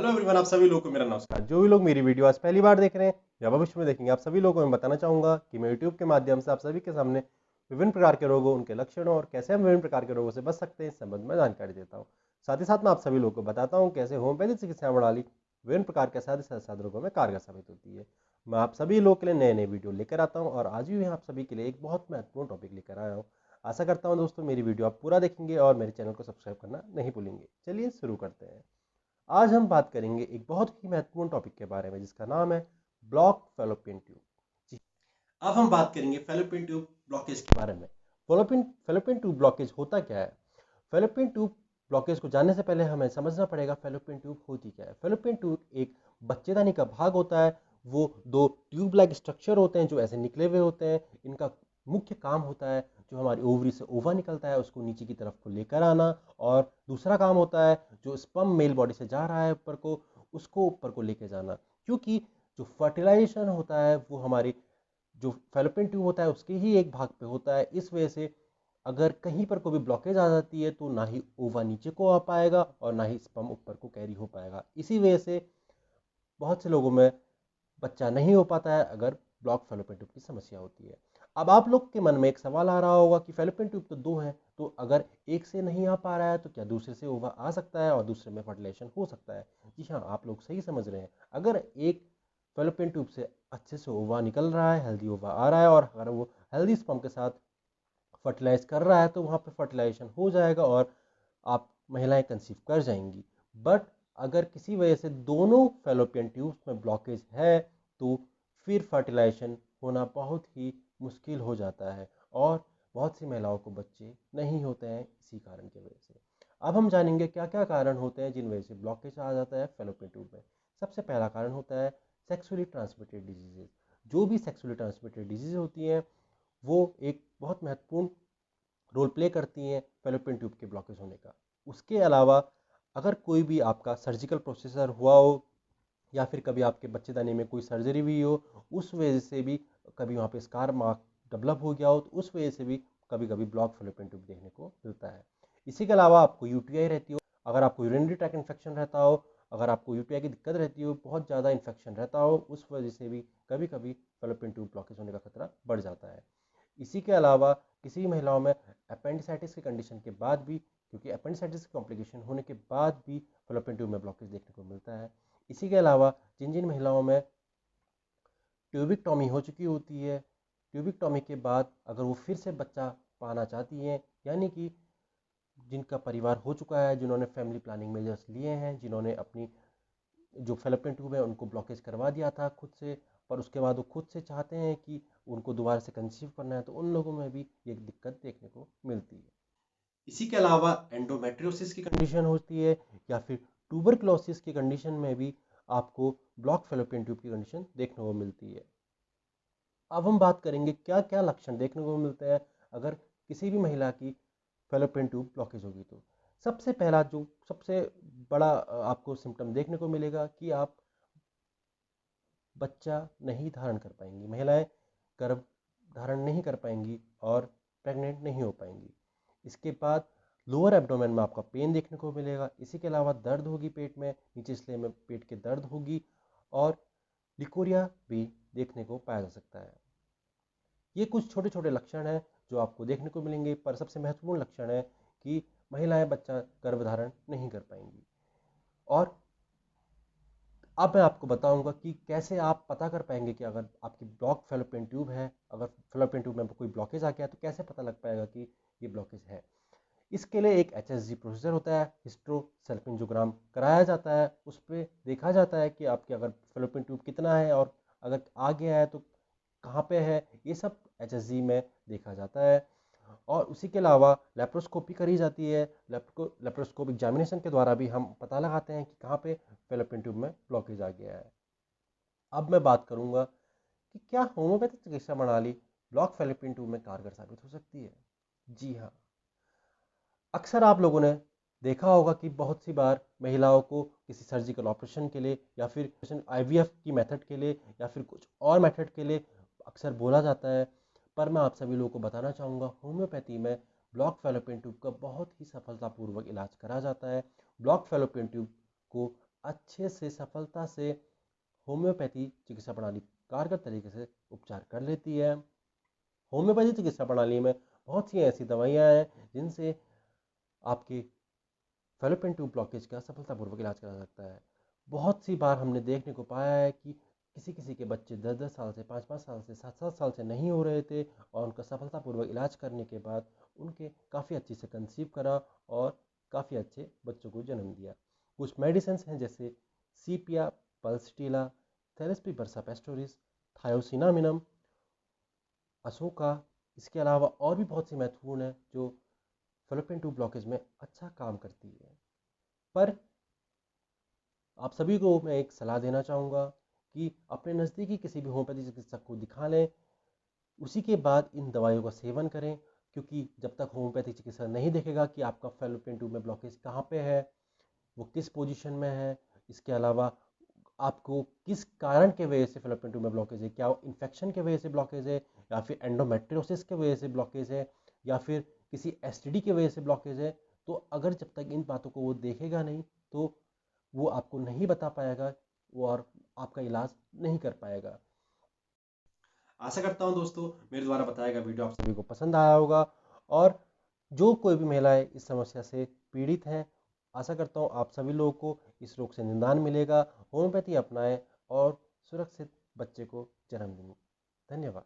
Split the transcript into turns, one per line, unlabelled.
Hello everyone, आप सभी लोगों को मेरा नमस्कार। जो भी लोग मेरी वीडियो आज पहली बार देख रहे हैं या भविष्य में देखेंगे, आप सभी लोगों को मैं बताना चाहूंगा कि मैं यूट्यूब के माध्यम से आप सभी के सामने विभिन्न प्रकार के रोगों, उनके लक्षणों और कैसे हम विभिन्न प्रकार के रोगों से बच सकते हैं इस संबंध में जानकारी देता हूँ। साथ ही साथ मैं आप सभी लोगों को बताता हूँ कैसे होम्योपैथिक चिकित्सा प्रणाली विभिन्न प्रकार के साथ रोगों में कारगर साबित होती है। मैं आप सभी लोगों के लिए नए नए वीडियो लेकर आता हूँ और आज भी मैं आप सभी के लिए एक बहुत महत्वपूर्ण टॉपिक लेकर आया हूँ। आशा करता हूँ दोस्तों मेरी वीडियो आप पूरा देखेंगे और मेरे चैनल को सब्सक्राइब करना नहीं भूलेंगे। चलिए शुरू करते हैं। आज हम बात करेंगे एक बहुत ही महत्वपूर्ण टॉपिक के बारे में जिसका नाम है ब्लॉक फैलोपियन ट्यूब। जी, अब हम बात करेंगे फैलोपियन ट्यूब ब्लॉकेज के बारे में। फैलोपियन ट्यूब ब्लॉकेज होता क्या है? फैलोपियन ट्यूब ब्लॉकेज को जानने से पहले हमें समझना पड़ेगा फैलोपियन ट्यूब होती क्या है। फैलोपियन ट्यूब एक बच्चेदानी का भाग होता है। वो दो ट्यूब लाइक स्ट्रक्चर होते हैं जो ऐसे निकले हुए होते हैं। इनका मुख्य काम होता है जो हमारी ओवरी से ओवा निकलता है उसको नीचे की तरफ को लेकर आना, और दूसरा काम होता है जो स्पर्म मेल बॉडी से जा रहा है ऊपर को, उसको ऊपर को लेके जाना। क्योंकि जो फर्टिलाइजेशन होता है वो हमारी जो फैलोपियन ट्यूब होता है उसके ही एक भाग पे होता है। इस वजह से अगर कहीं पर कोई भी ब्लॉकेज आ जाती है तो ना ही ओवा नीचे को आ पाएगा और ना ही स्पर्म ऊपर को कैरी हो पाएगा। इसी वजह से बहुत से लोगों में बच्चा नहीं हो पाता है अगर ब्लॉक फैलोपियन ट्यूब की समस्या होती है। अब आप लोग के मन में एक सवाल आ रहा होगा कि फैलोपियन ट्यूब तो दो है, तो अगर एक से नहीं आ पा रहा है तो क्या दूसरे से ओवा आ सकता है और दूसरे में फर्टिलाइजेशन हो सकता है? जी हाँ, आप लोग सही समझ रहे हैं। अगर एक फैलोपियन ट्यूब से अच्छे से ओवा निकल रहा है, हेल्दी ओवा आ रहा है, और अगर वो हेल्दी स्पर्म के साथ फर्टिलाइज कर रहा है तो वहाँ पे फर्टिलाइजेशन हो जाएगा और आप महिलाएं कंसीव कर जाएंगी। बट अगर किसी वजह से दोनों फैलोपियन ट्यूब्स में ब्लॉकेज है तो फिर फर्टिलाइजेशन होना बहुत ही मुश्किल हो जाता है और बहुत सी महिलाओं को बच्चे नहीं होते हैं इसी कारण की वजह से। अब हम जानेंगे क्या क्या कारण होते हैं जिन वजह से ब्लॉकेज आ जाता है फैलोपियन ट्यूब में। सबसे पहला कारण होता है सेक्सुअली ट्रांसमिटेड डिजीजेज। जो भी सेक्सुअली ट्रांसमिटेड डिजीज होती हैं वो एक बहुत महत्वपूर्ण रोल प्ले करती हैं फैलोपियन ट्यूब के ब्लॉकेज होने का। उसके अलावा अगर कोई भी आपका सर्जिकल प्रोसीजर हुआ हो या फिर कभी आपके बच्चेदानी में कोई सर्जरी भी हो, उस वजह से भी कभी वहाँ पे स्कार मार्क डेवलप हो गया हो तो उस वजह से भी कभी कभी ब्लॉक फैलोपियन ट्यूब देखने को मिलता है। इसी के अलावा आपको यूटीआई रहती हो, अगर आपको यूरिनरी ट्रैक इन्फेक्शन रहता हो, अगर आपको यूटीआई की दिक्कत रहती हो, बहुत ज़्यादा इन्फेक्शन रहता हो, उस वजह से भी कभी कभी फैलोपियन ट्यूब ब्लॉकेज होने का खतरा बढ़ जाता है। इसी के अलावा किसी महिलाओं में अपेंडिसाइटिस की कंडीशन के बाद भी, क्योंकि अपेंडिसाइटिस कॉम्प्लिकेशन होने के बाद भी फैलोपियन ट्यूब में ब्लॉकेज देखने को मिलता है। इसी के अलावा जिन जिन महिलाओं में ट्यूबिकटॉमी हो चुकी होती है, ट्यूबिकटॉमी के बाद अगर वो फिर से बच्चा पाना चाहती हैं, यानी कि जिनका परिवार हो चुका है, जिन्होंने फैमिली प्लानिंग मेजर्स लिए हैं, जिन्होंने अपनी जो फैलोपियन ट्यूब है उनको ब्लॉकेज करवा दिया था खुद से, पर उसके बाद वो खुद से चाहते हैं कि उनको दोबारा से कंसीव करना है, तो उन लोगों में भी ये दिक्कत देखने को मिलती है। इसी के अलावा एंडोमेट्रियोसिस की कंडीशन होती है या फिर ट्यूबरक्लोसिस की कंडीशन में भी आपको ब्लॉक फैलोपियन ट्यूब की कंडीशन देखने को मिलती है। अब हम बात करेंगे क्या क्या लक्षण देखने को मिलते हैं अगर किसी भी महिला की फैलोपियन ट्यूब ब्लॉकेज होगी तो। सबसे पहला जो सबसे बड़ा आपको सिम्टम देखने को मिलेगा कि आप बच्चा नहीं धारण कर पाएंगी, महिलाएं गर्भ धारण नहीं कर पाएंगी और प्रेग्नेंट नहीं हो पाएंगी। इसके बाद लोअर एब्डोमेन में आपका पेन देखने को मिलेगा। इसी के अलावा दर्द होगी पेट में, नीचे हिस्से में पेट के दर्द होगी और लिकोरिया भी देखने को पाया जा सकता है। ये कुछ छोटे छोटे लक्षण हैं जो आपको देखने को मिलेंगे, पर सबसे महत्वपूर्ण लक्षण है कि महिलाएं बच्चा गर्भधारण नहीं कर पाएंगी। और अब मैं आपको बताऊंगा कि कैसे आप पता कर पाएंगे कि अगर आपकी ब्लॉक फैलोपियन ट्यूब है, अगर फैलोपियन ट्यूब में कोई ब्लॉकेज आ गया तो कैसे पता लग पाएगा कि ये ब्लॉकेज है। इसके लिए एक एचएसजी प्रोसीजर होता है, हिस्ट्रोसल्पिंजोग्राम कराया जाता है। उस पर देखा जाता है कि आपके अगर फैलोपियन ट्यूब कितना है और अगर आ गया है तो कहाँ पे है, ये सब एचएसजी में देखा जाता है। और उसी के अलावा लेप्रोस्कोपी करी जाती है। लेप्रोस्कोप एग्जामिनेशन के द्वारा भी हम पता लगाते हैं कि कहाँ पे फैलोपियन ट्यूब में ब्लॉकेज आ गया है। अब मैं बात करूंगा कि क्या होम्योपैथिक चिकित्सा प्रणाली ब्लॉक फैलोपियन ट्यूब में कारगर साबित हो सकती है। जी हाँ, अक्सर आप लोगों ने देखा होगा कि बहुत सी बार महिलाओं को किसी सर्जिकल ऑपरेशन के लिए या फिर आईवीएफ की मेथड के लिए या फिर कुछ और मेथड के लिए अक्सर बोला जाता है, पर मैं आप सभी लोगों को बताना चाहूँगा होम्योपैथी में ब्लॉक फैलोपियन ट्यूब का बहुत ही सफलतापूर्वक इलाज करा जाता है। ब्लॉक फैलोपियन ट्यूब को अच्छे से सफलता से होम्योपैथी चिकित्सा प्रणाली कारगर तरीके से उपचार कर लेती है। होम्योपैथी चिकित्सा प्रणाली में बहुत सी ऐसी दवाइयाँ हैं जिनसे आपके फेलोपियन ट्यूब ब्लॉकेज का सफलतापूर्वक इलाज करा सकता है। बहुत सी बार हमने देखने को पाया है कि किसी किसी के बच्चे 10-10 साल से, 5-5 साल से, 7-7 साल से नहीं हो रहे थे और उनका सफलतापूर्वक इलाज करने के बाद उनके काफ़ी अच्छे से कंसीव करा और काफ़ी अच्छे बच्चों को जन्म दिया। कुछ मेडिसिन हैं जैसे सीपिया, पल्सटीला, थेरेस्पी बर्सा पेस्टोरिस, थायोसिनामिनम, अशोका, इसके अलावा और भी बहुत सी महत्वपूर्ण है जो फेलोपियन ट्यूब ब्लॉकेज में अच्छा काम करती है। पर आप सभी को मैं एक सलाह देना चाहूँगा कि अपने नज़दीकी किसी भी होम्योपैथी चिकित्सक को दिखा लें, उसी के बाद इन दवाइयों का सेवन करें, क्योंकि जब तक होम्योपैथी चिकित्सक नहीं देखेगा कि आपका फेलोपियन ट्यूब में ब्लॉकेज कहाँ पे है, वो किस पोजीशन में है, इसके अलावा आपको किस कारण के वजह से फेलोपियन ट्यूब में ब्लॉकेज है, क्या वो इन्फेक्शन के वजह से ब्लॉकेज है या फिर एंडोमेट्रियोसिस के वजह से ब्लॉकेज है या फिर किसी एसटीडी की वजह से ब्लॉकेज है, तो अगर जब तक इन बातों को वो देखेगा नहीं तो वो आपको नहीं बता पाएगा वो और आपका इलाज नहीं कर पाएगा। आशा करता हूँ दोस्तों मेरे द्वारा बताया गया वीडियो आप सभी को पसंद आया होगा और जो कोई भी महिलाएं इस समस्या से पीड़ित हैं, आशा करता हूँ आप सभी लोगों को इस रोग से निदान मिलेगा, होम्योपैथी अपनाएं और सुरक्षित बच्चे को जन्म दें। धन्यवाद।